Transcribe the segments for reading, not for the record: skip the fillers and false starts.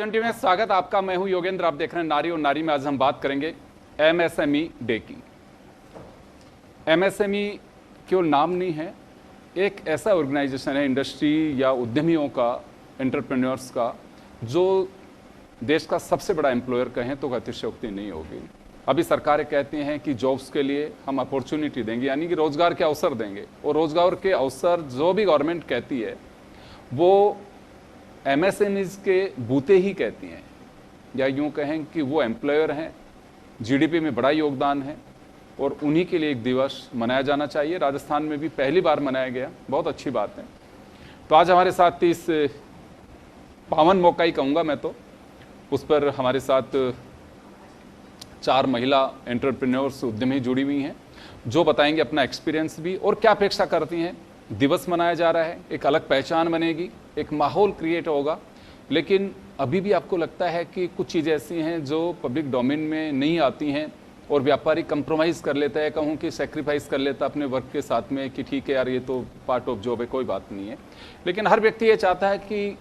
Vision TV में स्वागत आपका। मैं हूं योगेंद्र, आप देख रहे हैं नारी और नारी में। आज हम बात करेंगे एमएसएमई डे की। एमएसएमई केवल नाम नहीं है, एक ऐसा ऑर्गेनाइजेशन है इंडस्ट्री या उद्यमियों का, एंटरप्रेन्योर्स का, जो देश का सबसे बड़ा एम्प्लॉयर कहें तो अतिशयोक्ति नहीं होगी। अभी सरकारें कहती हैं कि जॉब्स के लिए हम अपॉर्चुनिटी देंगे, यानी कि रोजगार के अवसर देंगे, और रोजगार के अवसर जो भी गवर्नमेंट कहती है वो एमएसएमईज के बूते ही कहती हैं, या यूं कहें कि वो एम्प्लॉयर हैं, जीडीपी में बड़ा योगदान है, और उन्हीं के लिए एक दिवस मनाया जाना चाहिए। राजस्थान में भी पहली बार मनाया गया, बहुत अच्छी बात है। तो आज हमारे साथ इस पावन मौका ही कहूँगा मैं तो, उस पर हमारे साथ 4 महिला एंटरप्रेन्योर्स उद्यमी जुड़ी हुई हैं, जो बताएंगे अपना एक्सपीरियंस भी और क्या अपेक्षा करती हैं। दिवस मनाया जा रहा है, एक अलग पहचान बनेगी, एक माहौल क्रिएट होगा। लेकिन अभी भी आपको लगता है कि कुछ चीज़ें ऐसी हैं जो पब्लिक डोमेन में नहीं आती हैं और व्यापारी कंप्रोमाइज़ कर लेता है, कहूँ कि सेक्रीफाइस कर लेता अपने वर्क के साथ में कि ठीक है यार, ये तो पार्ट ऑफ जॉब है, कोई बात नहीं है। लेकिन हर व्यक्ति ये चाहता है कि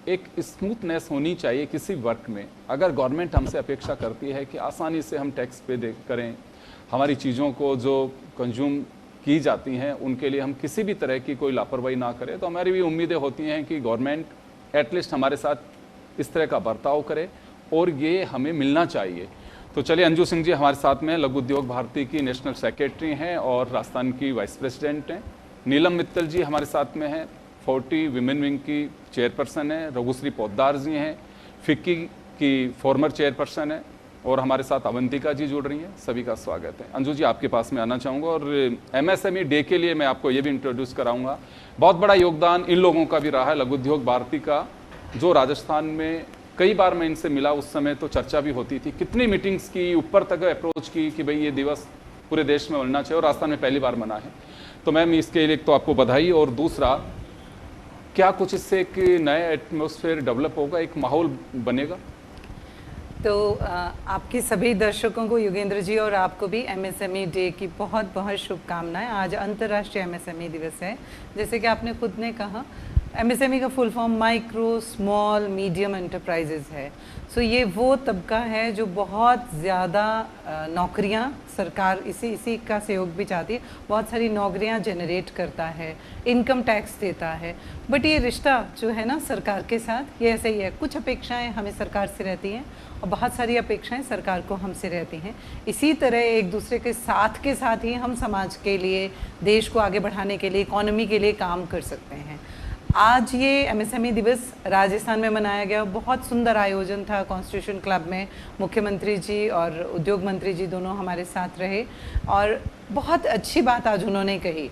एक स्मूथनेस होनी चाहिए किसी वर्क में। अगर गवर्नमेंट हमसे अपेक्षा करती है कि आसानी से हम टैक्स पे करें, हमारी चीज़ों को जो कंज्यूम की जाती हैं उनके लिए हम किसी भी तरह की कोई लापरवाही ना करें, तो हमारी भी उम्मीदें होती हैं कि गवर्नमेंट एटलीस्ट हमारे साथ इस तरह का बर्ताव करे, और ये हमें मिलना चाहिए। तो चलिए, अंजू सिंह जी हमारे साथ में लघु उद्योग भारती की नेशनल सेक्रेटरी हैं और राजस्थान की वाइस प्रेसिडेंट हैं। नीलम मित्तल जी हमारे साथ में हैं, 40 विमेन विंग की चेयरपर्सन है। रघुश्री पोद्दार जी हैं, फिक्की की फॉर्मर चेयरपर्सन है, और हमारे साथ अवंतिका जी जुड़ रही हैं। सभी का स्वागत है। अंजू जी, आपके पास में आना चाहूँगा, और एमएसएमई डे के लिए मैं आपको ये भी इंट्रोड्यूस कराऊंगा। बहुत बड़ा योगदान इन लोगों का भी रहा है, लघु उद्योग भारती का, जो राजस्थान में कई बार मैं इनसे मिला, उस समय तो चर्चा भी होती थी, कितनी मीटिंग्स की, ऊपर तक अप्रोच की कि भाई ये दिवस पूरे देश में मिलना चाहिए, और राजस्थान में पहली बार मना है। तो मैम, इसके लिए तो आपको बधाई, और दूसरा, क्या कुछ इससे एक नया एटमॉस्फेयर डेवलप होगा, एक माहौल बनेगा? तो आपके सभी दर्शकों को, योगेंद्र जी, और आपको भी एमएसएमई डे की बहुत बहुत शुभकामनाएं। आज अंतर्राष्ट्रीय एमएसएमई दिवस है। जैसे कि आपने खुद ने कहा, एमएसएमई का full form micro small medium enterprises है। सो ये वो तबका है जो बहुत ज़्यादा नौकरियां, सरकार इसी का सहयोग भी चाहती है, बहुत सारी नौकरियां जनरेट करता है, इनकम टैक्स देता है। बट ये रिश्ता जो है ना सरकार के साथ, ये ऐसे ही है। कुछ अपेक्षाएं हमें सरकार से रहती हैं और बहुत सारी अपेक्षाएं सरकार को हमसे रहती हैं। इसी तरह एक दूसरे के साथ ही हम समाज के लिए, देश को आगे बढ़ाने के लिए, इकोनॉमी के लिए काम कर सकते हैं। आज ये एमएसएमई दिवस राजस्थान में मनाया गया। बहुत सुंदर आयोजन था कॉन्स्टिट्यूशन क्लब में। मुख्यमंत्री जी और उद्योग मंत्री जी दोनों हमारे साथ रहे, और बहुत अच्छी बात आज उन्होंने कही।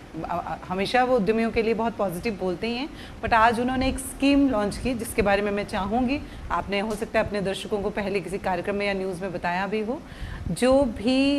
हमेशा वो उद्यमियों के लिए बहुत पॉजिटिव बोलते ही हैं, बट आज उन्होंने एक स्कीम लॉन्च की जिसके बारे में मैं चाहूँगी, आपने हो सकता है अपने दर्शकों को पहले किसी कार्यक्रम में या न्यूज़ में बताया भी हो। जो भी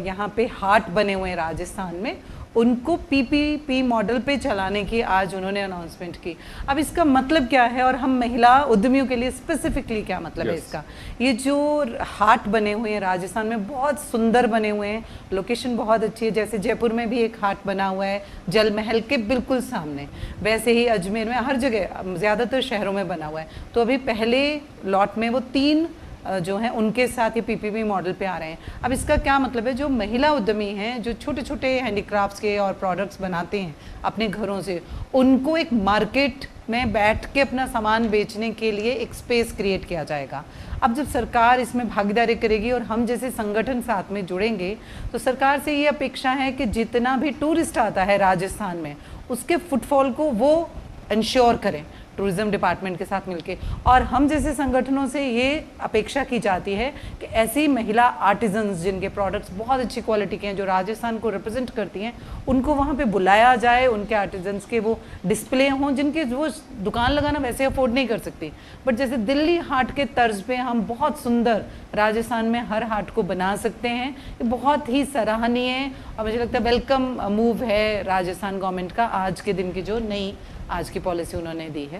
यहाँ पे हाट बने हुए हैं राजस्थान में, उनको पीपीपी मॉडल पे चलाने की आज उन्होंने अनाउंसमेंट की। अब इसका मतलब क्या है, और हम महिला उद्यमियों के लिए स्पेसिफिकली क्या मतलब है इसका? ये जो हाट बने हुए हैं राजस्थान में, बहुत सुंदर बने हुए हैं, लोकेशन बहुत अच्छी है। जैसे जयपुर में भी एक हाट बना हुआ है जल महल के बिल्कुल सामने, वैसे ही अजमेर में, हर जगह, ज़्यादातर शहरों में बना हुआ है। तो अभी पहले लॉट में वो 3 जो हैं उनके साथ ये पीपीपी मॉडल पे आ रहे हैं। अब इसका क्या मतलब है, जो महिला उद्यमी हैं, जो छोटे छोटे हैंडीक्राफ्ट्स के और प्रोडक्ट्स बनाते हैं अपने घरों से, उनको एक मार्केट में बैठ के अपना सामान बेचने के लिए एक स्पेस क्रिएट किया जाएगा। अब जब सरकार इसमें भागीदारी करेगी और हम जैसे संगठन साथ में जुड़ेंगे, तो सरकार से ये अपेक्षा है कि जितना भी टूरिस्ट आता है राजस्थान में, उसके फुटफॉल को वो इंश्योर करें टूरिज्म डिपार्टमेंट के साथ मिलके। और हम जैसे संगठनों से ये अपेक्षा की जाती है कि ऐसी महिला आर्टिजन्स जिनके प्रोडक्ट्स बहुत अच्छी क्वालिटी के हैं, जो राजस्थान को रिप्रेजेंट करती हैं, उनको वहाँ पे बुलाया जाए, उनके आर्टिजन्स के वो डिस्प्ले हों, जिनके वो दुकान लगाना वैसे अफोर्ड नहीं कर सकती। बट जैसे दिल्ली हाट के तर्ज पे हम बहुत सुंदर राजस्थान में हर हाट को बना सकते हैं। ये बहुत ही सराहनीय और मुझे लगता है वेलकम मूव है राजस्थान गवर्नमेंट का, आज के दिन की जो नई आज की पॉलिसी उन्होंने दी है।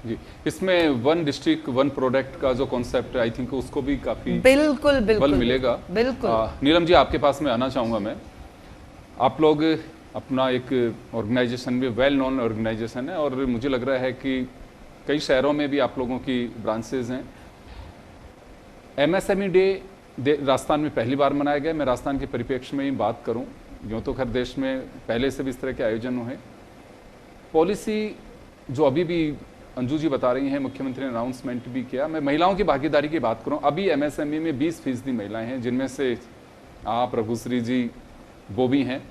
जी, इसमें 1 डिस्ट्रिक्ट 1 प्रोडक्ट का जो कॉन्सेप्ट है, आई थिंक उसको भी काफी बिल्कुल बल मिलेगा। बिल्कुल। नीलम जी, आपके पास में आना चाहूँगा मैं। आप लोग अपना एक ऑर्गेनाइजेशन भी वेल नोन ऑर्गेनाइजेशन है, और मुझे लग रहा है कि कई शहरों में भी आप लोगों की ब्रांचेज हैं। एमएसएमई डे राजस्थान में पहली बार मनाया गया। मैं राजस्थान के परिप्रेक्ष्य में ही बात करूं, यूँ तो खैर देश में पहले से भी इस तरह के आयोजन हुए। पॉलिसी जो अभी भी अंजू जी बता रही हैं, मुख्यमंत्री ने अनाउंसमेंट भी किया। मैं महिलाओं की भागीदारी की बात करूं, अभी एमएसएमई में 20% महिलाएं हैं, जिनमें से आप, रघुश्री जी, वो भी हैं।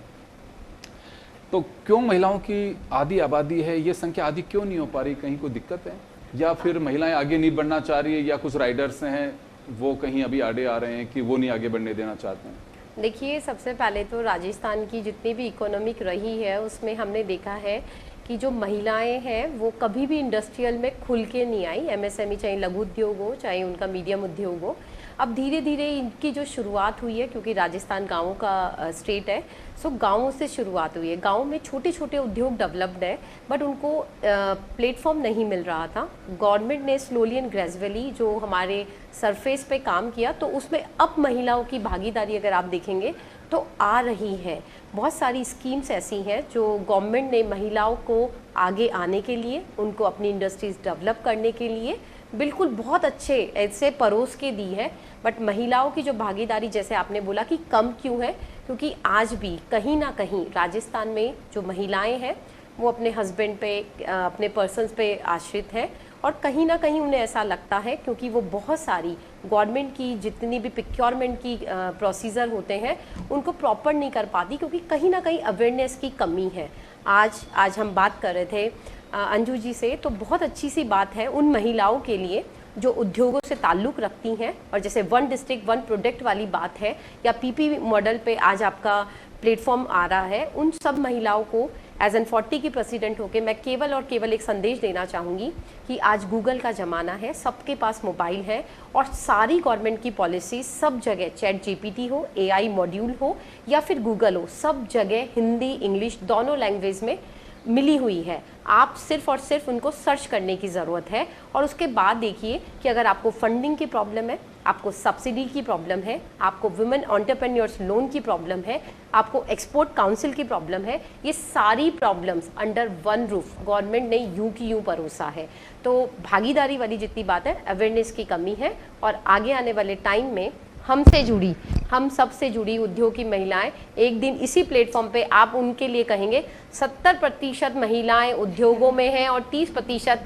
तो क्यों महिलाओं की आधी आबादी है, ये संख्या आधी क्यों नहीं हो पा रही? कहीं कोई दिक्कत है, या फिर महिलाएं आगे नहीं बढ़ना चाह रही है, या कुछ राइडर्स हैं वो कहीं अभी आड़े आ रहे हैं कि वो नहीं आगे बढ़ने देना चाहते हैं? देखिए, सबसे पहले तो राजस्थान की जितनी भी इकोनॉमिक रही है उसमें हमने देखा है कि जो महिलाएं हैं वो कभी भी इंडस्ट्रियल में खुल के नहीं आई। एमएसएमई चाहे लघु उद्योग हो चाहे उनका मीडियम उद्योग हो, अब धीरे धीरे इनकी जो शुरुआत हुई है, क्योंकि राजस्थान गाँवों का स्टेट है, सो गाँवों से शुरुआत हुई है। गाँव में छोटे छोटे उद्योग डेवलप्ड है, बट उनको प्लेटफॉर्म नहीं मिल रहा था। गवर्नमेंट ने स्लोली एंड ग्रेजुअली जो हमारे सरफेस पे काम किया, तो उसमें अब महिलाओं की भागीदारी अगर आप देखेंगे तो आ रही है। बहुत सारी स्कीम्स ऐसी हैं जो गवर्नमेंट ने महिलाओं को आगे आने के लिए, उनको अपनी इंडस्ट्रीज डेवलप करने के लिए बिल्कुल बहुत अच्छे ऐसे परोस के दी है। बट महिलाओं की जो भागीदारी, जैसे आपने बोला कि कम क्यों है, क्योंकि आज भी कहीं ना कहीं राजस्थान में जो महिलाएं हैं वो अपने हस्बैंड पे, अपने पर्सन्स पे आश्रित हैं, और कहीं ना कहीं उन्हें ऐसा लगता है, क्योंकि वो बहुत सारी गवर्नमेंट की जितनी भी प्रोक्योरमेंट की प्रोसीजर होते हैं उनको प्रॉपर नहीं कर पाती, क्योंकि कहीं ना कहीं अवेयरनेस की कमी है। आज हम बात कर रहे थे अंजू जी से, तो बहुत अच्छी सी बात है उन महिलाओं के लिए जो उद्योगों से ताल्लुक़ रखती हैं, और जैसे 1 डिस्ट्रिक्ट 1 प्रोडक्ट वाली बात है, या पीपी मॉडल पे आज आपका प्लेटफॉर्म आ रहा है, उन सब महिलाओं को एज एन 40 की प्रेसिडेंट होकर मैं केवल और केवल एक संदेश देना चाहूँगी कि आज गूगल का ज़माना है, सबके पास मोबाइल है, और सारी गवर्नमेंट की पॉलिसी सब जगह, चैट जीपीटी हो, एआई मॉड्यूल हो या फिर गूगल हो, सब जगह हिंदी इंग्लिश दोनों लैंग्वेज में मिली हुई है। आप सिर्फ और सिर्फ उनको सर्च करने की ज़रूरत है, और उसके बाद देखिए कि अगर आपको फंडिंग की प्रॉब्लम है, आपको सब्सिडी की प्रॉब्लम है, आपको वुमेन एंटरप्रेन्योर्स लोन की प्रॉब्लम है, आपको एक्सपोर्ट काउंसिल की प्रॉब्लम है, ये सारी problems under one roof government ने यूं की यूं परोसा है। तो भागीदारी वाली जितनी बात है, अवेयरनेस की कमी है, और आगे आने वाले टाइम में हमसे जुड़ी, हम सबसे जुड़ी उद्योग की महिलाएं एक दिन इसी प्लेटफॉर्म पे आप उनके लिए कहेंगे 70% महिलाएं उद्योगों में हैं और 30%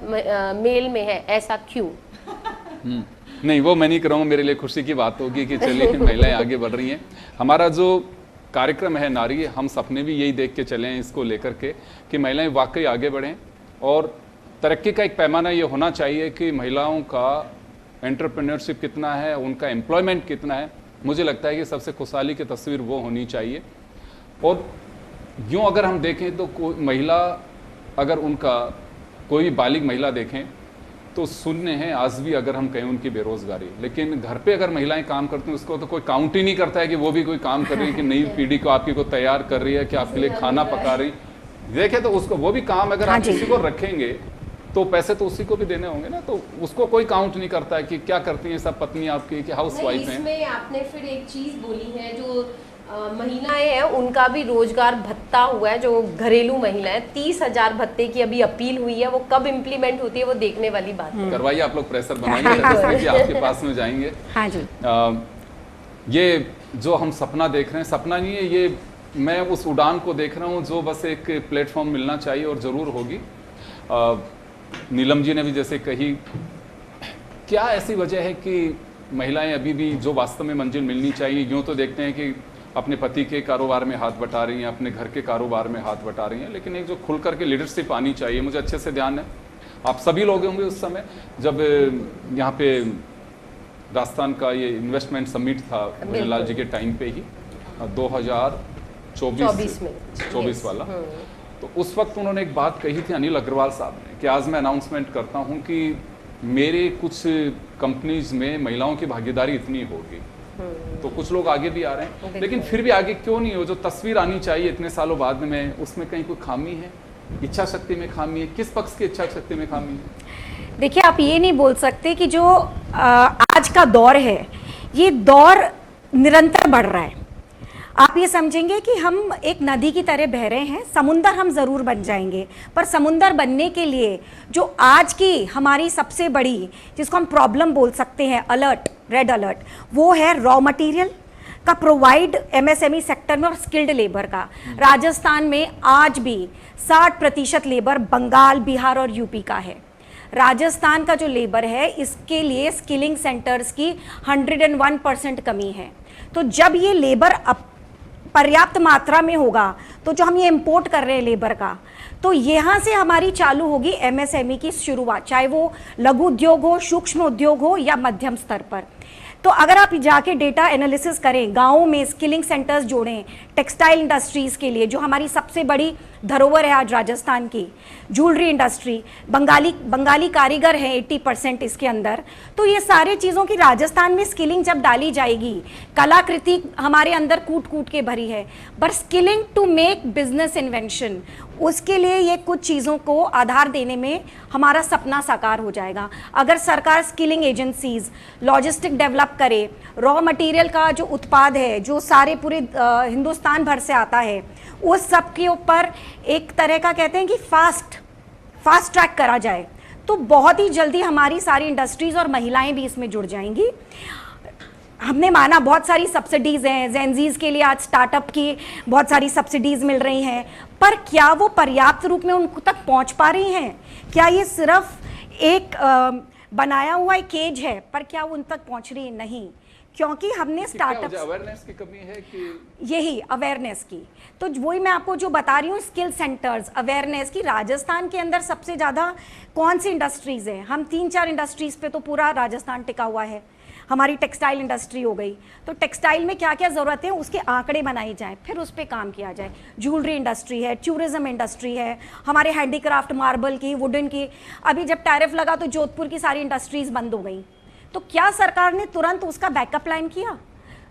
मेल में है, ऐसा क्यों? नहीं, वो मैं नहीं करूँगा। मेरे लिए खुशी की बात होगी कि चलिए महिलाएं आगे बढ़ रही हैं। हमारा जो कार्यक्रम है नारी, हम सपने भी यही देख के चले हैं इसको लेकर के कि महिलाएं वाकई आगे बढ़ें, और तरक्की का एक पैमाना ये होना चाहिए कि महिलाओं का एंटरप्रेन्योरशिप कितना है, उनका एम्प्लॉयमेंट कितना है। मुझे लगता है कि सबसे खुशहाली की तस्वीर वो होनी चाहिए। और यूँ अगर हम देखें तो कोई महिला, अगर उनका कोई बालिग महिला देखें तो शून्य है आज भी, अगर हम कहें उनकी बेरोजगारी। लेकिन घर पे अगर महिलाएं काम करती हैं उसको तो कोई काउंट ही नहीं करता है कि वो भी कोई काम कर रही है, कि नई पीढ़ी को आपकी को तैयार कर रही है, कि आपके लिए खाना पका रही। देखें तो उसको वो भी काम, अगर आप किसी को रखेंगे तो पैसे तो उसी को भी देने होंगे ना, तो उसको कोई काउंट नहीं करता है कि क्या करती हैं सब पत्नी आपकी, कि हाउस वाइफ हैं। इसमें आपने फिर एक चीज बोली है, जो महिलाएं हैं उनका भी रोजगार भत्ता हुआ है, जो घरेलू महिलाएं, 30,000 भत्ते की अभी अपील हुई है, वो कब इम्प्लीमेंट होती है वो देखने वाली बात है। करवाइए, आप लोग प्रेशर बनाइए कि आपके पास में जाएंगे। हाँ जी। ये जो हम सपना देख रहे हैं, सपना नहीं है ये, मैं उस उड़ान को देख रहा हूँ जो बस एक प्लेटफॉर्म मिलना चाहिए, और ज़रूर होगी। नीलम जी ने भी जैसे कही, क्या ऐसी वजह है कि महिलाएं अभी भी जो वास्तव में मंजिल मिलनी चाहिए, यूँ तो देखते हैं कि अपने पति के कारोबार में हाथ बटा रही हैं, अपने घर के कारोबार में हाथ बटा रही हैं, लेकिन एक जो खुल करके लीडरशिप आनी चाहिए। मुझे अच्छे से ध्यान है, आप सभी लोग होंगे उस समय जब यहाँ पे राजस्थान का ये इन्वेस्टमेंट समिट था लाल जी के टाइम पे ही, 2024 वाला। तो उस वक्त उन्होंने एक बात कही थी, अनिल अग्रवाल साहब ने, कि आज मैं अनाउंसमेंट करता हूँ कि मेरे कुछ कंपनीज में महिलाओं की भागीदारी इतनी होगी। तो कुछ लोग आगे भी आ रहे हैं, लेकिन फिर भी आगे क्यों नहीं हो? जो तस्वीर आनी चाहिए इतने सालों बाद में, उसमें कहीं कोई खामी है? इच्छा शक्ति में खामी है? किस पक्ष की इच्छा शक्ति में खामी है? देखिए, आप ये नहीं बोल सकते कि जो आज का दौर है, ये दौर निरंतर बढ़ रहा है। आप ये समझेंगे कि हम एक नदी की तरह बह रहे हैं, समुंदर हम ज़रूर बन जाएंगे, पर समुंदर बनने के लिए जो आज की हमारी सबसे बड़ी, जिसको हम प्रॉब्लम बोल सकते हैं, अलर्ट, रेड अलर्ट, वो है रॉ मटेरियल का प्रोवाइड एमएसएमई सेक्टर में और स्किल्ड लेबर का। राजस्थान में आज भी 60% लेबर बंगाल, बिहार और यूपी का है। राजस्थान का जो लेबर है, इसके लिए स्किलिंग सेंटर्स की 101% कमी है। तो जब ये लेबर पर्याप्त मात्रा में होगा, तो जो हम ये इंपोर्ट कर रहे हैं लेबर का, तो यहाँ से हमारी चालू होगी एमएसएमई की शुरुआत, चाहे वो लघु उद्योग हो, सूक्ष्म उद्योग हो या मध्यम स्तर पर। तो अगर आप जाके डेटा एनालिसिस करें, गाँव में स्किलिंग सेंटर्स जोड़ें टेक्सटाइल इंडस्ट्रीज़ के लिए, जो हमारी सबसे बड़ी धरोहर है आज राजस्थान की, ज्वेलरी इंडस्ट्री, बंगाली कारीगर हैं 80% इसके अंदर। तो ये सारे चीज़ों की राजस्थान में स्किलिंग जब डाली जाएगी, कलाकृति हमारे अंदर कूट कूट के भरी है, पर skilling to make business invention, उसके लिए ये कुछ चीज़ों को आधार देने में हमारा सपना साकार हो जाएगा। अगर सरकार स्किलिंग एजेंसीज, लॉजिस्टिक डेवलप करे, रॉ मटेरियल का जो उत्पाद है, जो सारे पूरे हिंदुस्तान भर से आता है, उस सब के ऊपर एक तरह का कहते हैं कि फास्ट ट्रैक करा जाए, तो बहुत ही जल्दी हमारी सारी इंडस्ट्रीज और महिलाएं भी इसमें जुड़ जाएंगी। हमने माना बहुत सारी सब्सिडीज़ हैं, जेनजीज के लिए आज स्टार्टअप की बहुत सारी सब्सिडीज़ मिल रही हैं, पर क्या वो पर्याप्त रूप में उन तक पहुंच पा रही हैं? क्या ये सिर्फ एक बनाया हुआ एक केज है, पर क्या वो उन तक पहुंच रही है? नहीं, क्योंकि हमने स्टार्टअप, अवेयरनेस की कमी है कि यही अवेयरनेस की, तो वही मैं आपको जो बता रही हूँ, स्किल सेंटर्स, अवेयरनेस की। राजस्थान के अंदर सबसे ज़्यादा कौन सी इंडस्ट्रीज़ हैं? हम 3-4 इंडस्ट्रीज़ पे तो पूरा राजस्थान टिका हुआ है। हमारी टेक्सटाइल इंडस्ट्री हो गई, तो टेक्सटाइल में क्या क्या ज़रूरत है उसके आंकड़े बनाए जाएं, फिर उस पर काम किया जाए। ज्वेलरी इंडस्ट्री है, टूरिज्म इंडस्ट्री है, हमारे हैंडीक्राफ्ट, मार्बल की, वुडन की। अभी जब टैरिफ लगा तो जोधपुर की सारी इंडस्ट्रीज़ बंद हो गई, तो क्या सरकार ने तुरंत उसका बैकअप प्लान किया?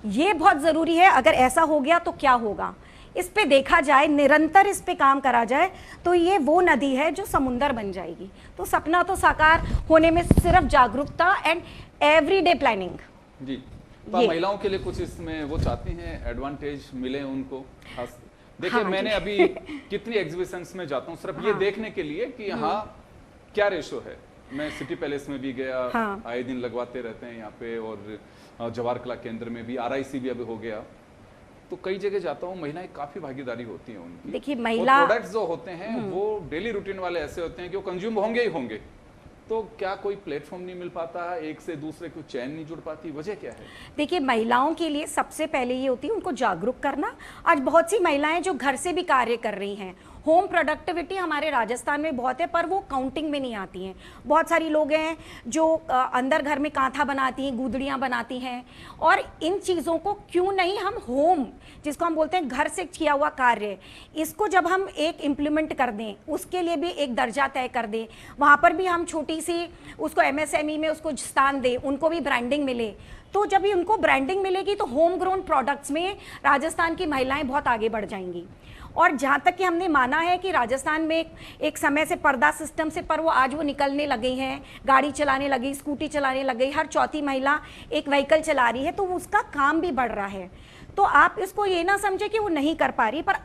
ये बहुत ज़रूरी है। अगर ऐसा हो गया तो क्या होगा, इस पे देखा जाए, निरंतर इस पे काम करा जाए, तो ये वो नदी है जो समुंदर बन जाएगी। तो सपना तो साकार होने में सिर्फ जागरूकता एंड एवरीडे प्लानिंग। जी, तो महिलाओं के लिए कुछ इसमें वो चाहती हैं एडवांटेज मिले उनको खास। देखिए, हाँ, मैंने अभी कितनी एग्जीबिशंस में जाता हूँ सिर्फ ये देखने के लिए कि यहाँ क्या रेशो है। मैं सिटी पैलेस में भी गया, आए दिन लगवाते रहते हैं यहाँ पे, और जवाहर कला केंद्र में भी, RIC भी अभी हो गया, तो कई जगह जाता हूँ, महिलाएं काफी भागीदारी होती हैं उनकी। देखिए, महिला प्रोडक्ट्स जो होते हैं वो डेली रूटीन वाले ऐसे होते हैं कि वो कंज्यूम होंगे ही होंगे, तो क्या कोई प्लेटफॉर्म नहीं मिल पाता है, एक से दूसरे को चैन नहीं जुड़ पाती, वजह क्या है? देखिए, महिलाओं के लिए सबसे पहले ये होती है उनको जागरूक करना। आज बहुत सी महिलाएं जो घर से भी कार्य कर रही हैं, होम प्रोडक्टिविटी हमारे राजस्थान में बहुत है, पर वो काउंटिंग में नहीं आती हैं। बहुत सारी लोग हैं जो अंदर घर में कांथा बनाती हैं, गूदड़ियाँ बनाती हैं, और इन चीज़ों को क्यों नहीं हम होम, जिसको हम बोलते हैं घर से किया हुआ कार्य, इसको जब हम एक इम्प्लीमेंट कर दें, उसके लिए भी एक दर्जा तय कर दें, वहाँ पर भी हम छोटी सी उसको MSME में उसको स्थान दें, उनको भी ब्रांडिंग मिले, तो जब भी उनको ब्रांडिंग मिलेगी तो होम ग्रोन प्रोडक्ट्स में राजस्थान की महिलाएं बहुत आगे बढ़ जाएंगी। और जहाँ तक कि हमने माना है कि राजस्थान में एक समय से पर्दा सिस्टम से, पर वो आज वो निकलने लगे हैं, गाड़ी चलाने लगी, स्कूटी चलाने लग गई, हर चौथी महिला एक व्हीकल चला रही है, तो उसका काम भी बढ़ रहा है। तो आप इसको ये ना समझे कि वो नहीं कर पा रही, पर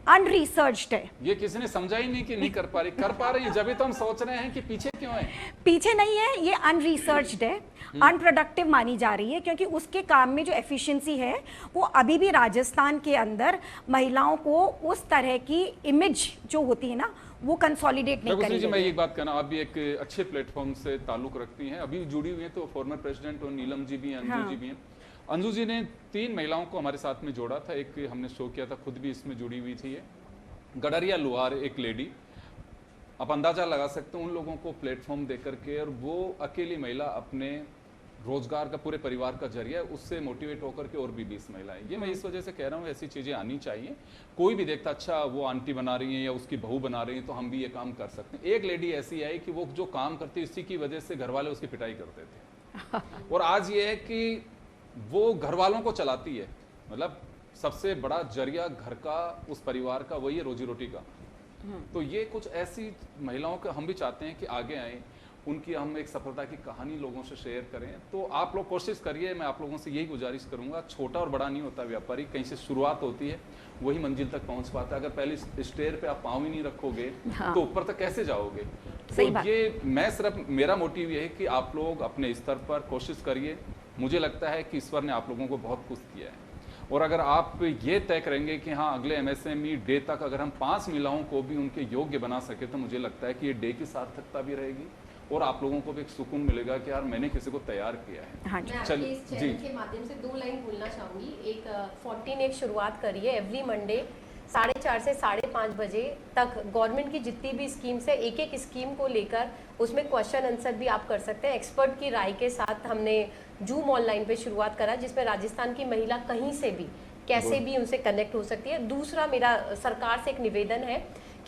अनरिसर्च्ड है। ये किसी ने समझा ही नहीं कि नहीं कर पा रही, कर पा रही है, जब तो हम सोच रहे हैं कि पीछे क्यों है। पीछे नहीं है, ये अनरिसर्च्ड है, अनप्रोडक्टिव मानी जा रही है, क्योंकि उसके काम में जो एफिशिएंसी है वो अभी भी राजस्थान के अंदर महिलाओं को उस तरह की इमेज जो होती है ना, वो कंसोलिडेट नहीं करी। मैं एक बात कहना, आप भी एक अच्छे प्लेटफॉर्म से ताल्लुक रखती हैं, अभी जुड़ी हुई है, तो फॉर्मर प्रेसिडेंट और नीलम जी भी हैं, अंजू जी भी हैं। अंजू जी ने 3 महिलाओं को हमारे साथ में जोड़ा था, एक हमने शो किया था, खुद भी इसमें जुड़ी हुई थी। गडरिया लोहार एक लेडी, आप अंदाजा लगा सकते हैं उन लोगों को प्लेटफॉर्म देकर के, और वो अकेली महिला अपने रोजगार का, पूरे परिवार का जरिया, उससे मोटिवेट होकर के और भी 20 महिलाएं। ये मैं इस वजह से कह रहा हूँ, ऐसी चीज़ें आनी चाहिए। कोई भी देखता, अच्छा वो आंटी बना रही हैं या उसकी बहू बना रही हैं, तो हम भी ये काम कर सकते हैं। एक लेडी ऐसी आई कि वो जो काम करती, इसी की वजह से घर वाले उसकी पिटाई करते थे, और आज ये है कि वो घर वालों को चलाती है, मतलब सबसे बड़ा जरिया घर का, उस परिवार का वही है, रोजी रोटी का। तो ये कुछ ऐसी महिलाओं का हम भी चाहते हैं कि आगे आए, उनकी हम एक सफलता की कहानी लोगों से शेयर करें। तो आप लोग कोशिश करिए, मैं आप लोगों से यही गुजारिश करूंगा, छोटा और बड़ा नहीं होता व्यापारी, कहीं से शुरुआत होती है वही मंजिल तक पहुंच पाता है। अगर पहले स्टेयर पे आप पाँव ही नहीं रखोगे तो ऊपर तक कैसे जाओगे। सही तो बात। ये मैं सिर्फ, मेरा मोटिव ये है कि आप लोग अपने स्तर पर कोशिश करिए। मुझे लगता है कि ईश्वर ने आप लोगों को बहुत कुछ किया है, और अगर आप ये तय करेंगे कि हाँ अगले MSME डे तक अगर हम 5 महिलाओं को भी उनके योग्य बना सके, तो मुझे लगता है कि ये डे की सार्थकता भी रहेगी और आप लोगों को भी एक सुकून मिलेगा कि यार मैंने किसी को तैयार किया है। हाँ जी। मैं आपके इस चैनल के माध्यम से 2 लाइन बोलना चाहूँगी। एक 14 एक शुरुआत करिए, एवरी मंडे 4:30 से 5:30 बजे तक गवर्नमेंट की जितनी भी स्कीम्स है, एक एक स्कीम को लेकर उसमें क्वेश्चन आंसर भी आप कर सकते हैं। एक्सपर्ट की राय के साथ हमने जूम ऑनलाइन पे शुरुआत करा, जिसमें राजस्थान की महिला कहीं से भी कैसे भी उनसे कनेक्ट हो सकती है। दूसरा मेरा सरकार से एक निवेदन है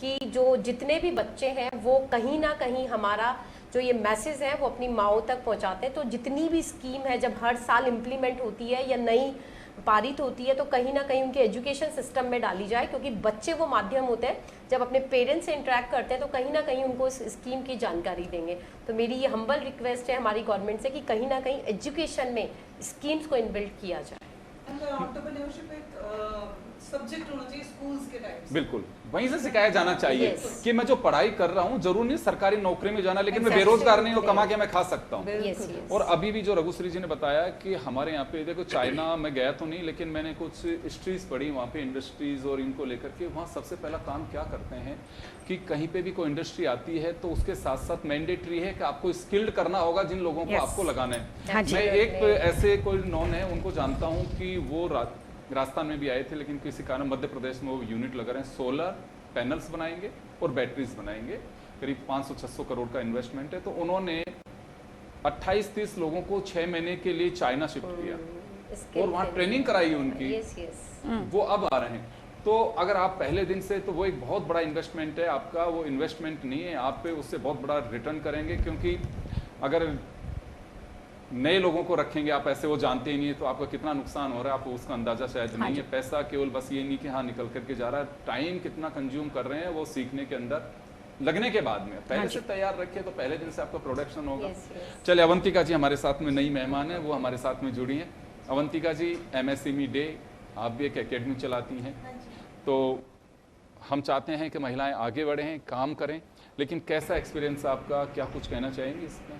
कि जो जितने भी बच्चे हैं वो कहीं ना कहीं हमारा जो ये मैसेज है वो अपनी माओं तक पहुंचाते हैं। तो जितनी भी स्कीम है जब हर साल इम्प्लीमेंट होती है या नई पारित होती है, तो कहीं ना कहीं उनके एजुकेशन सिस्टम में डाली जाए, क्योंकि बच्चे वो माध्यम होते हैं जब अपने पेरेंट्स से इंटरेक्ट करते हैं तो कहीं ना कहीं उनको इस स्कीम की जानकारी देंगे। तो मेरी ये हम्बल रिक्वेस्ट है हमारी गवर्नमेंट से कि कहीं ना कहीं एजुकेशन में स्कीम्स को इनबिल्ट किया जाए। एंटरप्रेन्योरशिप एक सब्जेक्ट होना चाहिए स्कूल्स के टाइप से। बिल्कुल वहीं से सिखाया जाना चाहिए Yes. कि मैं जो पढ़ाई कर रहा हूँ जरूर नहीं सरकारी नौकरी में जाना, लेकिन मैं Exactly. बेरोजगार नहीं हूँ, कमा के मैं खा सकता हूँ। Yes, yes. और अभी भी जो रघुश्री जी ने बताया कि हमारे यहाँ पे देखो, चाइना में गया तो नहीं, लेकिन मैंने कुछ हिस्ट्रीज पढ़ी वहाँ पे इंडस्ट्रीज और इनको लेकर के। वहाँ सबसे पहला काम क्या करते हैं कि कहीं पे भी कोई इंडस्ट्री आती है तो उसके साथ साथ मैंडेटरी है कि आपको स्किल्ड करना होगा जिन लोगों को Yes. आपको लगाना हाँ है। जी। मैं एक ऐसे कोई नॉन है उनको जानता हूँ कि वो राजस्थान में भी आए थे, लेकिन किसी कारण मध्य प्रदेश में वो यूनिट लगा रहे हैं, सोलर पैनल्स बनाएंगे और बैटरीज बनाएंगे। करीब 500-600 करोड़ का इन्वेस्टमेंट है। तो उन्होंने 28-30 लोगों को 6 महीने के लिए चाइना शिफ्ट किया और वहाँ ट्रेनिंग कराई उनकी। Yes yes. वो अब आ रहे हैं। तो अगर आप पहले दिन से, तो वो एक बहुत बड़ा इन्वेस्टमेंट है आपका, वो इन्वेस्टमेंट नहीं है, आप पे उससे बहुत बड़ा रिटर्न करेंगे। क्योंकि अगर नए लोगों को रखेंगे आप ऐसे, वो जानते ही नहीं है, तो आपका कितना नुकसान हो रहा है आपको उसका अंदाजा शायद नहीं है। पैसा केवल बस ये नहीं कि हाँ निकल करके जा रहा है, टाइम कितना कंज्यूम कर रहे हैं वो सीखने के अंदर लगने के बाद में। पहले से तैयार रखिए तो पहले दिन से आपका प्रोडक्शन होगा। Yes, yes. चलिए, अवंतिका जी हमारे साथ में नई मेहमान है, वो हमारे साथ में जुड़ी हैं। अवंतिका जी, MSME डे, आप भी एक एकेडमी चलाती हैं, तो हम चाहते हैं कि महिलाएं आगे बढ़ें, काम करें, लेकिन कैसा एक्सपीरियंस आपका, क्या कुछ कहना चाहेंगे इसमें?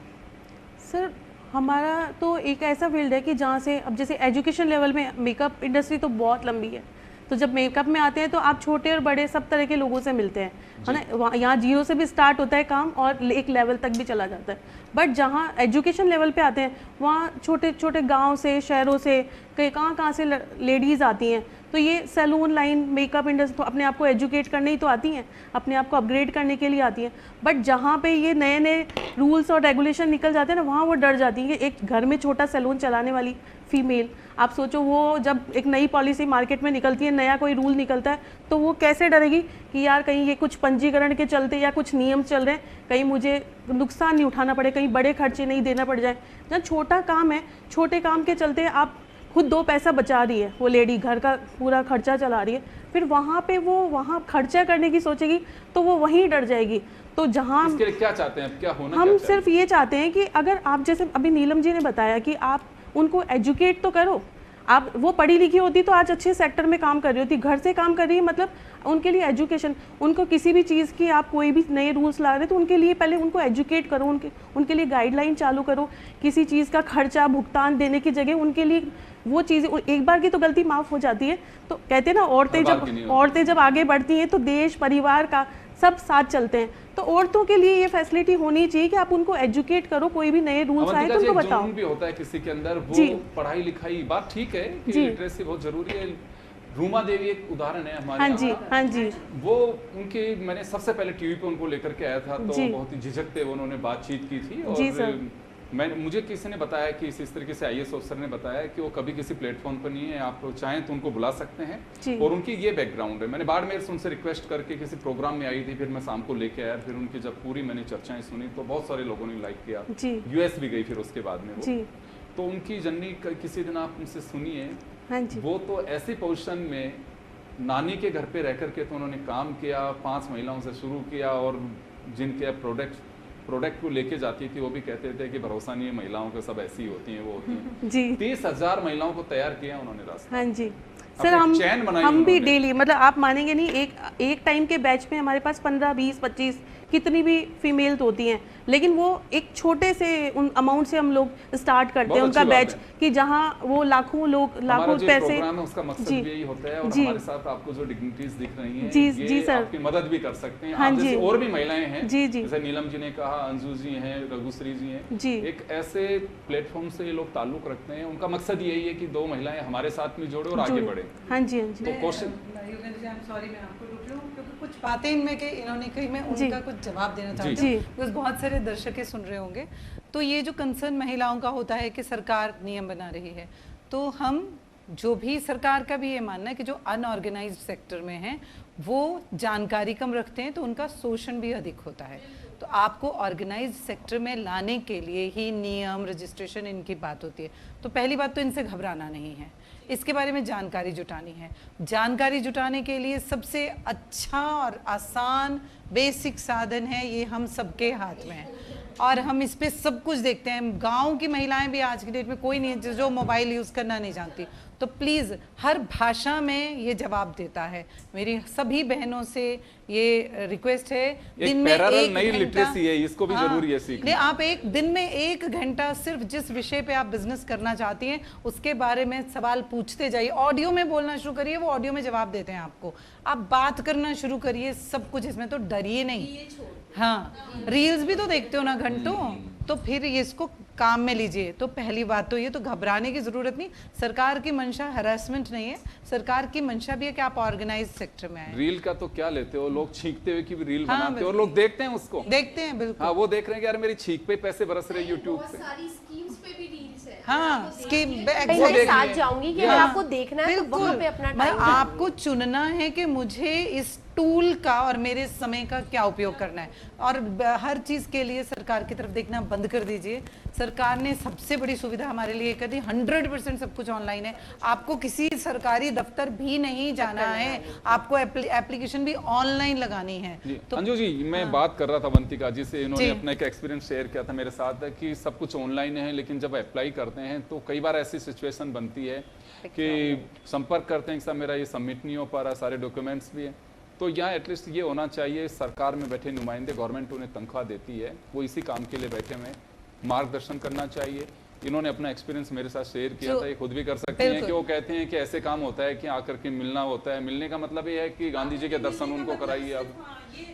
सर हमारा तो एक ऐसा फील्ड है कि जहाँ से अब जैसे एजुकेशन लेवल में मेकअप इंडस्ट्री तो बहुत लंबी है, तो जब मेकअप में आते हैं तो आप छोटे और बड़े सब तरह के लोगों से मिलते हैं, है ना। यहाँ 0 से भी स्टार्ट होता है काम और एक लेवल तक भी चला जाता है। बट जहाँ एजुकेशन लेवल पे आते हैं वहाँ छोटे छोटे गांव से, शहरों से, कहाँ से लेडीज़ आती हैं। तो ये सैलून लाइन, मेकअप इंडस्ट्री, तो अपने आप को एजुकेट करने ही तो आती हैं, अपने आप को अपग्रेड करने के लिए आती हैं। बट जहाँ पे ये नए नए रूल्स और रेगुलेशन निकल जाते हैं ना, वहाँ वो डर जाती हैं कि एक घर में छोटा सैलून चलाने वाली फीमेल, आप सोचो वो जब एक नई पॉलिसी मार्केट में निकलती है, नया कोई रूल निकलता है, तो वो कैसे डरेगी कि यार कहीं ये कुछ पंजीकरण के चलते या कुछ नियम चल रहे हैं, कहीं मुझे नुकसान नहीं उठाना पड़े, कहीं बड़े खर्चे नहीं देना पड़ जाए। जब छोटा काम है, छोटे काम के चलते आप खुद 2 पैसा बचा रही है वो लेडी, घर का पूरा खर्चा चला रही है, फिर वहाँ पे वो वहाँ खर्चा करने की सोचेगी तो वो वहीं डर जाएगी। तो जहाँ इसके लिए क्या चाहते हैं, क्या होना, हम क्या सिर्फ ये चाहते हैं कि अगर आप जैसे अभी नीलम जी ने बताया कि आप उनको एजुकेट तो करो, आप वो पढ़ी लिखी होती तो आज अच्छे सेक्टर में काम कर रही होती, घर से काम कर रही है, मतलब उनके लिए एजुकेशन, उनको किसी भी चीज़ की आप कोई भी नए रूल्स ला रहे तो उनके लिए पहले उनको एजुकेट करो, उनके लिए गाइडलाइन चालू करो। किसी चीज़ का खर्चा भुगतान देने की जगह उनके लिए वो चीज़ें, एक बार की तो गलती माफ़ हो जाती है, तो कहते हैं ना औरतें जब आगे बढ़ती हैं तो देश परिवार का सब साथ चलते हैं। तो औरतों के लिए ये फैसिलिटी होनी चाहिए कि आप उनको एजुकेट करो, कोई भी नए रूल्स आए तो उनको बताओ। जुनून भी होता है किसी के अंदर, वो पढ़ाई लिखाई, बात ठीक है कि लिटरेसी बहुत जरूरी है। रूमा देवी एक उदाहरण है हमारे, हाँ जी, हाँ जी, वो उनके, मैंने सबसे पहले टीवी पे उनको लेकर के आया था, तो बहुत ही झिझक थे, उन्होंने बातचीत की थी, और मुझे किसी ने बताया कि इस तरीके से IAS ऑफिसर ने बताया कि वो कभी किसी प्लेटफॉर्म पर नहीं है, आप चाहें तो उनको बुला सकते हैं, और उनकी ये बैकग्राउंड है। मैंने बाड़मेर से उनसे रिक्वेस्ट करके किसी प्रोग्राम में आई थी, फिर मैं शाम को लेके आया, फिर उनकी जब पूरी मैंने चर्चाएं सुनी तो बहुत सारे लोगों ने लाइक किया, US भी गई फिर उसके बाद में वो। तो उनकी जर्नी किसी दिन आप उनसे सुनिए। वो तो ऐसी पोजिशन में नानी के घर पे रह करके तो उन्होंने काम किया, 5 महिलाओं से शुरू किया, और जिनके प्रोडक्ट प्रोडक्ट को लेके जाती थी वो भी कहते थे कि भरोसा नहीं है महिलाओं को, सब ऐसी होती हैं वो होती हैं। जी 30,000 महिलाओं को तैयार किया उन्होंने रास्ता। हाँ जी अपने सर, चैन बनाई हम भी उन्होंने। डेली, मतलब आप मानेंगे नहीं, एक टाइम के बैच में हमारे पास 15, 20, 25 कितनी भी फीमेल होती हैं, लेकिन वो एक छोटे से उन अमाउंट से हम लोग स्टार्ट करते बहुत हैं उनका अच्छी बात बैच, है। कि जहाँ वो लाखों लोग, हमारा लाखों जो पैसे। प्रोग्राम है उसका मकसद जी भी यही होता है, और जी हमारे साथ आपको जो डिग्निटीज दिख रही हैं जी ये जी सर, आपकी मदद भी कर सकते हैं। हाँ आप जैसे जी। और भी महिलाएं हैं, जी जी जैसे नीलम जी ने कहा, अंजू जी हैं, रघुश्री जी हैं, जी एक ऐसे प्लेटफॉर्म से ये लोग ताल्लुक रखते हैं, उनका मकसद यही है कि 2 महिलाएं हमारे साथ में जोड़े और आगे जुड़े। बढ़े। हाँ जी हाँ जी तो क्वेश्चन योगेंद्र जी, सॉरी मैं आपको रोक रही हूँ क्योंकि कुछ बातें इनमें के इन्होंने कही, मैं जी। उनका कुछ जवाब देना जी। चाहती जी। हूँ बिकॉज बहुत सारे दर्शक सुन रहे होंगे। तो ये जो कंसर्न महिलाओं का होता है कि सरकार नियम बना रही है, तो हम जो भी, सरकार का भी ये मानना है कि जो अनऑर्गेनाइज्ड सेक्टर में हैं वो जानकारी कम रखते हैं तो उनका शोषण भी अधिक होता है। तो आपको ऑर्गेनाइज्ड सेक्टर में लाने के लिए ही नियम, रजिस्ट्रेशन, इनकी बात होती है। तो पहली बात तो इनसे घबराना नहीं है, इसके बारे में जानकारी जुटानी है। जानकारी जुटाने के लिए सबसे अच्छा और आसान बेसिक साधन है, ये हम सबके हाथ में है और हम इस पे सब कुछ देखते हैं। गांव की महिलाएं भी आज की डेट में कोई नहीं है जो मोबाइल यूज़ करना नहीं जानती, तो प्लीज़ हर भाषा में ये जवाब देता है। मेरी सभी बहनों से ये रिक्वेस्ट है, दिन में पैरेलल नई घंटा- लिटरेसी है, इसको भी हाँ, जरूरी है सीखना। ले आप एक दिन में 1 घंटा सिर्फ जिस विषय पे आप बिजनेस करना चाहती हैं उसके बारे में सवाल पूछते जाइए। ऑडियो में बोलना शुरू करिए, वो ऑडियो में जवाब देते हैं आपको। आप बात करना शुरू करिए, सब कुछ इसमें, तो डरिए नहीं। हाँ, रील्स भी तो देखते हो ना घंटों, तो फिर ये इसको काम में लीजिए। तो पहली बात तो ये, तो घबराने की जरूरत नहीं। सरकार की मंशा हरासमेंट नहीं है, सरकार की मंशा भी है कि आप ऑर्गेनाइज सेक्टर में आए। रील का तो क्या लेते हो, लोग छींकते हुए की भी रील हाँ, बनाते हैं और लोग देखते हैं उसको। देखते हैं बिल्कुल। हाँ, वो देख रहे हैं कि यार मेरी छींक पे पैसे बरस रहे यूट्यूब पे। सारी स्कीम्स पे भी रील्स है। हाँ, स्कीम मैं वो देख साथ लिए। जाऊंगी कि हाँ। अगर आपको देखना है तो वहां पे अपना मैं टाइम आपको चुनना है कि मुझे इस टूल का और मेरे समय का क्या उपयोग करना है, और हर चीज के लिए सरकार की तरफ देखना बंद कर दीजिए। सरकार ने सबसे बड़ी सुविधा हमारे लिए कर दी, 100% सब कुछ ऑनलाइन है। आपको किसी सरकारी दफ्तर भी नहीं जाना है, आपको एप्लीकेशन भी ऑनलाइन लगानी है। जी, तो अंजू जी, मैं बात कर रहा था वंतिका जी से, इन्होंने जी। अपना एक एक्सपीरियंस शेयर किया था मेरे साथ कि सब कुछ ऑनलाइन है, लेकिन जब अप्लाई करते हैं तो कई बार ऐसी सिचुएशन बनती है कि संपर्क करते हैं कि साहब मेरा ये सबमिट नहीं हो पा रहा, सारे डॉक्यूमेंट्स भी हैं। तो यहाँ एटलीस्ट ये होना चाहिए, सरकार में बैठे नुमाइंदे, गवर्नमेंट उन्हें तनख्वाह देती है, वो इसी काम के लिए बैठे हुए हैं, मार्गदर्शन करना चाहिए। इन्होंने अपना एक्सपीरियंस मेरे साथ शेयर किया था, ये खुद भी कर सकते हैं कि वो कहते हैं कि ऐसे काम होता है कि आकर के मिलना होता है। मिलने का मतलब ये है कि गांधी जी के दर्शन उनको कराइए। अब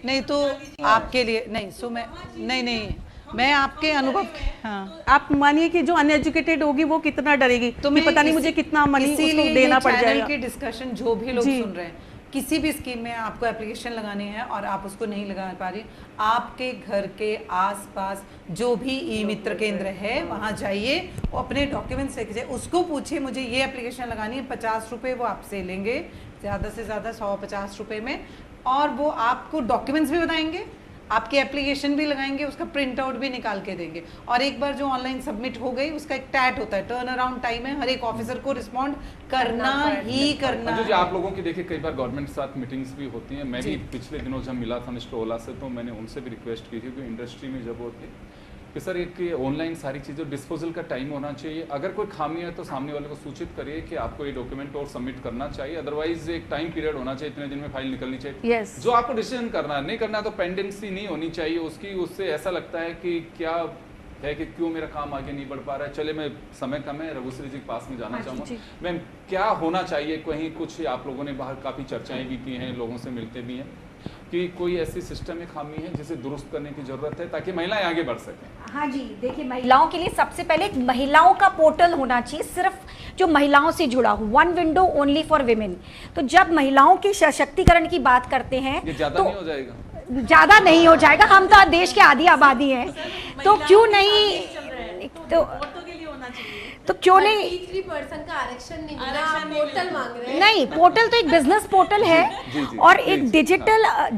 नहीं तो आपके लिए नहीं, सो मैं नहीं मैं आपके अनुभव, हाँ, आप मानिए कि जो अनएजुकेटेड होगी वो कितना डरेगी, तो मैं पता नहीं इसी- मुझे कितना मनी उसको इसीलिए देना ये पड़ चैनल जाएगा। की डिस्कशन जो भी लोग जी। सुन रहे हैं, किसी भी स्कीम में आपको एप्लीकेशन लगानी है और आप उसको नहीं लगा पा रही, आपके घर के आसपास जो भी ई मित्र केंद्र है वहाँ जाइए, वो अपने डॉक्यूमेंट्स लेके जाइए, उसको पूछिए मुझे ये एप्लीकेशन लगानी है, 50 रुपये वो आपसे लेंगे, ज़्यादा से ज़्यादा 150 रुपये में, और वो आपको डॉक्यूमेंट्स भी बताएंगे, आपकी एप्लीकेशन भी लगाएंगे, उसका प्रिंट आउट भी निकाल के देंगे। और एक बार जो ऑनलाइन सबमिट हो गई उसका एक टैट होता है, टर्न अराउंड टाइम है, हर एक ऑफिसर को रिस्पॉन्ड करना ही करना अंजू जी, है। आप लोगों की देखिए कई बार गवर्नमेंट के साथ मीटिंग्स भी होती हैं। मैं भी पिछले दिनों जब मिला था मिस्टर ओला से, तो मैंने उनसे भी रिक्वेस्ट की थी कि इंडस्ट्री में जब होती है कि सर एक ऑनलाइन सारी चीज़ें, डिस्पोजल का टाइम होना चाहिए, अगर कोई खामी है तो सामने वाले को सूचित करिए कि आपको ये डॉक्यूमेंट और सबमिट करना चाहिए, अदरवाइज एक टाइम पीरियड होना चाहिए, इतने दिन में फाइल निकलनी चाहिए। Yes. जो आपको डिसीजन करना है, नहीं करना तो पेंडेंसी नहीं होनी चाहिए उसकी। उससे ऐसा लगता है कि क्या है कि क्यों मेरा काम आगे नहीं बढ़ पा रहा है, चले मैं समय कम है, रघुश्री जी के पास में जाना चाहूँगा, मैम क्या होना चाहिए। कहीं कुछ आप लोगों ने बाहर काफ़ी चर्चाएं भी की हैं, लोगों से मिलते भी हैं कि कोई ऐसी सिस्टम में खामी है जिसे दुरुस्त करने की जरूरत है ताकि महिलाएं आगे बढ़ सकें। हाँ जी, देखिए महिलाओं के लिए सबसे पहले एक महिलाओं का पोर्टल होना चाहिए, सिर्फ जो महिलाओं से जुड़ा हो, one window only for women. तो जब महिलाओं के सशक्तिकरण की बात करते हैं ये ज़्यादा तो नहीं हो जाएगा? ज़्यादा नहीं हो जाएगा, हम तो देश के आधी आबादी हैं, तो क्यों नहीं, तो तो क्यों नहीं? तीसरी पर्सन का आरक्षण नहीं मिला, आप पोर्टल मांग रहे हैं। नहीं, पोर्टल तो एक बिजनेस पोर्टल है जी, जी, और जी, एक जी,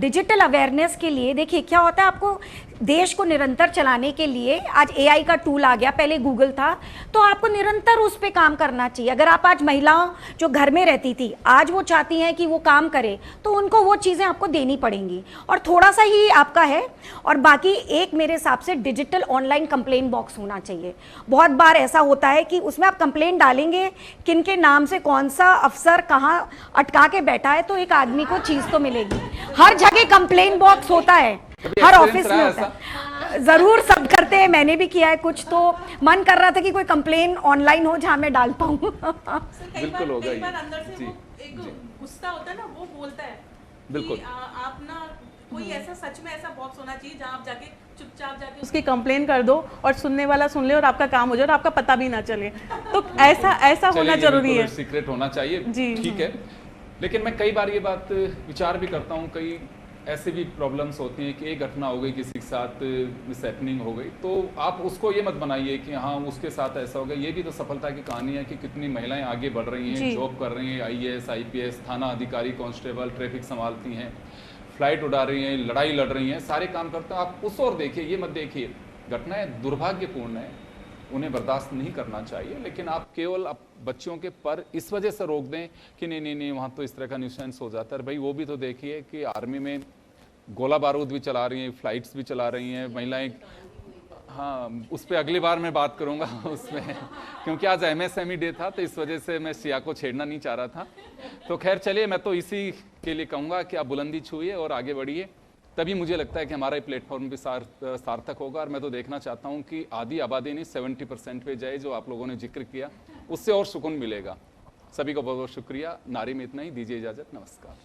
डिजिटल अवेयरनेस के लिए देखिए क्या होता है, आपको देश को निरंतर चलाने के लिए आज एआई का टूल आ गया, पहले गूगल था, तो आपको निरंतर उस पे काम करना चाहिए। अगर आप आज महिलाओं जो घर में रहती थी आज वो चाहती हैं कि वो काम करे, तो उनको वो चीज़ें आपको देनी पड़ेंगी और थोड़ा सा ही आपका है। और बाकी एक मेरे हिसाब से डिजिटल ऑनलाइन कंप्लेंट बॉक्स होना चाहिए। बहुत बार ऐसा होता है कि उसमें आप कंप्लेंट डालेंगे किन के नाम से, कौन सा अफसर कहाँ अटका के बैठा है, तो एक आदमी को चीज़ तो मिलेगी। हर जगह कंप्लेंट बॉक्स होता है, हर ऑफिस में होता है। जरूर सब करते हैं, मैंने भी किया है कुछ, तो मन कर रहा था कि कोई कंप्लेन ऑनलाइन हो जहाँ मैं डाल पाऊँ। बिल्कुल होगा कई ये। बार अंदर से जी, वो एक गुस्सा होता है ना, वो बोलता है बिल्कुल। कि आप ना कोई ऐसा सच में ऐसा बॉक्स होना चाहिए जहाँ आप जाके चुपचाप जाके उसकी कंप्लेन कर दो और सुनने वाला सुन ले और आपका काम हो जाए और आपका पता भी ना चले। तो ऐसा होना जरूरी है। सीक्रेट होना चाहिए जी। ठीक है। लेकिन मैं कई बार ये बात विचार भी करता हूँ, कई ऐसे भी प्रॉब्लम्स होती हैं कि एक घटना हो गई, किसी के साथ मिसहैपनिंग हो गई, तो आप उसको ये मत बनाइए कि हाँ उसके साथ ऐसा हो गया। ये भी तो सफलता की कहानी है कि कितनी महिलाएं आगे बढ़ रही हैं, जॉब कर रही हैं, आईएएस, आईपीएस, थाना अधिकारी, कांस्टेबल, ट्रैफिक संभालती हैं, फ्लाइट उड़ा रही हैं, लड़ाई लड़ रही हैं, सारे काम करते हैं। आप उस ओर देखिए, ये मत देखिए। घटनाएं दुर्भाग्यपूर्ण है, उन्हें बर्दाश्त नहीं करना चाहिए, लेकिन आप केवल बच्चों के पर इस वजह से रोक दें कि नहीं नहीं नहीं वहाँ तो इस तरह का न्यूसेंस हो जाता है। भाई वो भी तो देखिए कि आर्मी में गोला बारूद भी चला रही हैं, फ्लाइट्स भी चला रही हैं महिलाएं। हाँ, उस पर अगली बार मैं बात करूँगा उसमें, क्योंकि आज MSME डे था तो इस वजह से मैं सिया को छेड़ना नहीं चाह रहा था। तो खैर चलिए, मैं तो इसी के लिए कहूँगा कि आप बुलंदी छूइए और आगे बढ़िए, तभी मुझे लगता है कि हमारा ये प्लेटफॉर्म भी सार्थक होगा। और मैं तो देखना चाहता हूँ कि आधी आबादी नहीं 70% पे जाए, जो आप लोगों ने जिक्र किया, उससे और सुकून मिलेगा। सभी को बहुत बहुत शुक्रिया। नारी में इतना ही, दीजिए इजाज़त, नमस्कार।